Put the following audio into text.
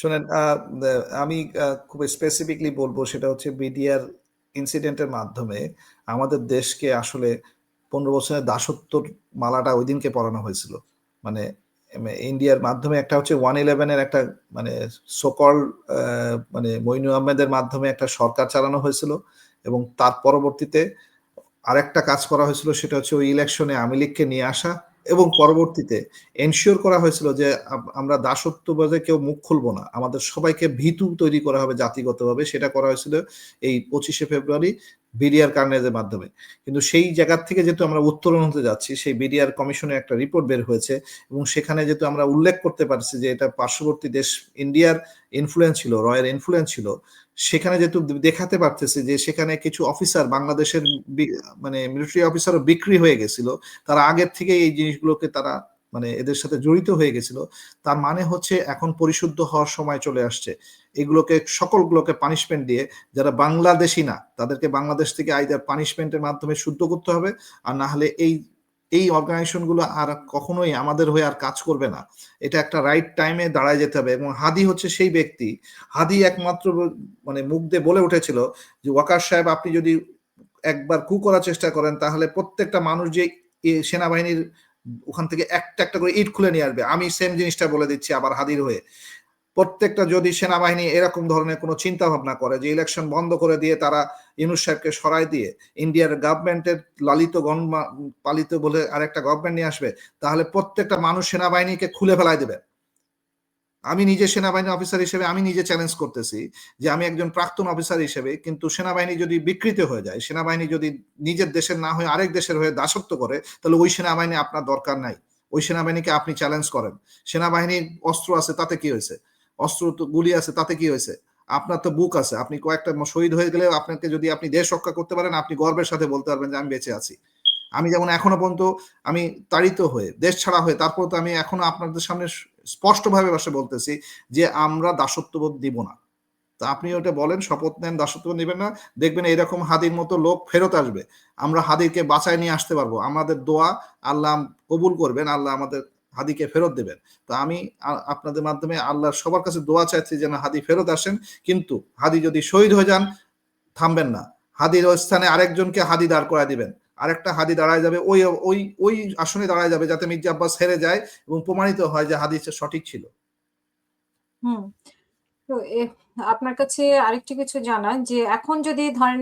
শোনেন, আমি খুব স্পেসিফিকলি বলবো, সেটা হচ্ছে বিডিআর ইনসিডেন্টের মাধ্যমে আমাদের দেশকে আসলে 15 বছরের দাসত্বর মালাটা ওই দিনকে পরানো হয়েছিল। মানে ইন্ডিয়ার মাধ্যমে একটা হচ্ছে 111-এর একটা মানে সোকল মানে মইনু আহমেদের মাধ্যমে একটা সরকার চালানো হয়েছিল, এবং তার পরবর্তীতে আরেকটা কাজ করা হয়েছিল, সেটা হচ্ছে ওই ইলেকশনে আওয়ামী লীগকে নিয়ে আসা, এবং পরবর্তীতে এনশিওর করা হয়েছিল যে আমরা দাসত্ববাদে কেউ মুখ খুলবো না, আমাদের সবাইকে ভীতু তৈরি করা হবে জাতিগতভাবে। সেটা করা হয়েছিল এই 25শে ফেব্রুয়ারি বিডিআর কার্নেজের মাধ্যমে। কিন্তু সেই জায়গার থেকে যেহেতু আমরা উত্তরণ হতে যাচ্ছি, সেই বিডিআর কমিশনের একটা রিপোর্ট বের হয়েছে, এবং সেখানে যেহেতু আমরা উল্লেখ করতে পারছি যে এটা পার্শ্ববর্তী দেশ ইন্ডিয়ার ইনফ্লুয়েন্স ছিল, রয়ের ইনফ্লুয়েন্স ছিল, সেখানে যেহেতু দেখাতে পারতেছে যে সেখানে কিছু অফিসার, বাংলাদেশের মানে মিলিটারি অফিসারও বিক্রি হয়ে গেছিল, তারা আগের থেকে এই জিনিসগুলোকে তারা মানে এদের সাথে জড়িত হয়ে গেছিল। তার মানে হচ্ছে এখন পরিশুদ্ধ হওয়ার সময় চলে আসছে। এগুলোকে সকলগুলোকে পানিশমেন্ট দিয়ে, যারা বাংলাদেশি না তাদেরকে বাংলাদেশ থেকে আইদার পানিশমেন্টের মাধ্যমে শুদ্ধ করতে হবে, আর না হলে এই এই অর্গানাইজেশনগুলো আর কখনোই আমাদের হয়ে আর কাজ করবে না। এটা একটা রাইট টাইমে দাঁড়ায় যেতে হবে, এবং হাদি হচ্ছে সেই ব্যক্তি। হাদি একমাত্র মানে মুখ দিয়ে বলে উঠেছিল যে ওয়াকার সাহেব, আপনি যদি একবার কু করার চেষ্টা করেন তাহলে প্রত্যেকটা মানুষ যে সেনাবাহিনীর ওখান থেকে একটা একটা করে ইট খুলে নিয়ে আসবে। আমি সেম জিনিসটা বলে দিচ্ছি আবার হাদির হয়ে, প্রত্যেকটা যদি সেনাবাহিনী এরকম ধরনের কোনো চিন্তা ভাবনা করে যে ইলেকশন বন্ধ করে দিয়ে তারা ইউনূস সাহেবকে সরাই দিয়ে ইন্ডিয়ার গভর্নমেন্টের লালিত পালিত বলে আরেকটা গভর্নমেন্ট নিয়ে আসবে, তাহলে প্রত্যেকটা মানুষ সেনাবাহিনীকে খুলে ফেলাই দেবে। আমি নিজে সেনাবাহিনী অফিসার হিসেবে আমি নিজে চ্যালেঞ্জ করতেছি যে আমি একজন প্রাক্তন অফিসার হিসেবে, কিন্তু সেনাবাহিনী যদি বিকৃত হয়ে যায়, সেনাবাহিনী যদি নিজের দেশের না হয়ে আরেক দেশের হয়ে দাসত্ব করে, তাহলে ওই সেনাবাহিনী আপনার দরকার নাই। ওই সেনাবাহিনীকে আপনি চ্যালেঞ্জ করেন। সেনাবাহিনীর অস্ত্র আছে, তাতে কি হয়েছে? অস্ত্র তো গুলি আছে, তাতে কি হয়েছে? আপনার তো বুক আছে, আপনি কয়েকটা শহীদ হয়ে গেলে আপনাকে যদি আপনি দেশ রক্ষা করতে পারেন, আপনি গর্বের সাথে বলতে পারবেন যে আমি বেঁচে আছি। আমি যেমন এখনো পর্যন্ত আমি তাড়িত হয়ে দেশ ছাড়া হয়ে, তারপর তো আমি এখনো আপনাদের সামনে স্পষ্টভাবে বসে বলতেছি যে আমরা দাসত্ববোধ দিব না। তা আপনি ওটা বলেন, শপথ নেন দাসত্ববোধ নেবেন না, দেখবেন এরকম হাদির মতো লোক ফেরত আসবে। আমরা হাদিকে বাঁচায় নিয়ে আসতে পারবো। আমাদের দোয়া আল্লাহ কবুল করবেন, আল্লাহ আমাদের হাদিকে ফেরত দেবেন। তো আমি আপনাদের মাধ্যমে আল্লাহর সবার কাছে দোয়া চাইছি যেন হাদি ফেরত আসেন। কিন্তু হাদি যদি শহীদ হয়ে যান, থামবেন না। হাদির স্থানে আরেকজনকে হাদি দাঁড় করায় দিবেন। আরেকটা হাদি দাঁড়ায় যাবে ওই ওই ওই আসনে দাঁড়ায় যাবে, যাতে মির্জা আব্বাস হেরে যায় এবং প্রমাণিত হয় যে হাদি সঠিক ছিল। তো আপনার কাছে আরেকটি কিছু জানা, যে এখন যদি ধরেন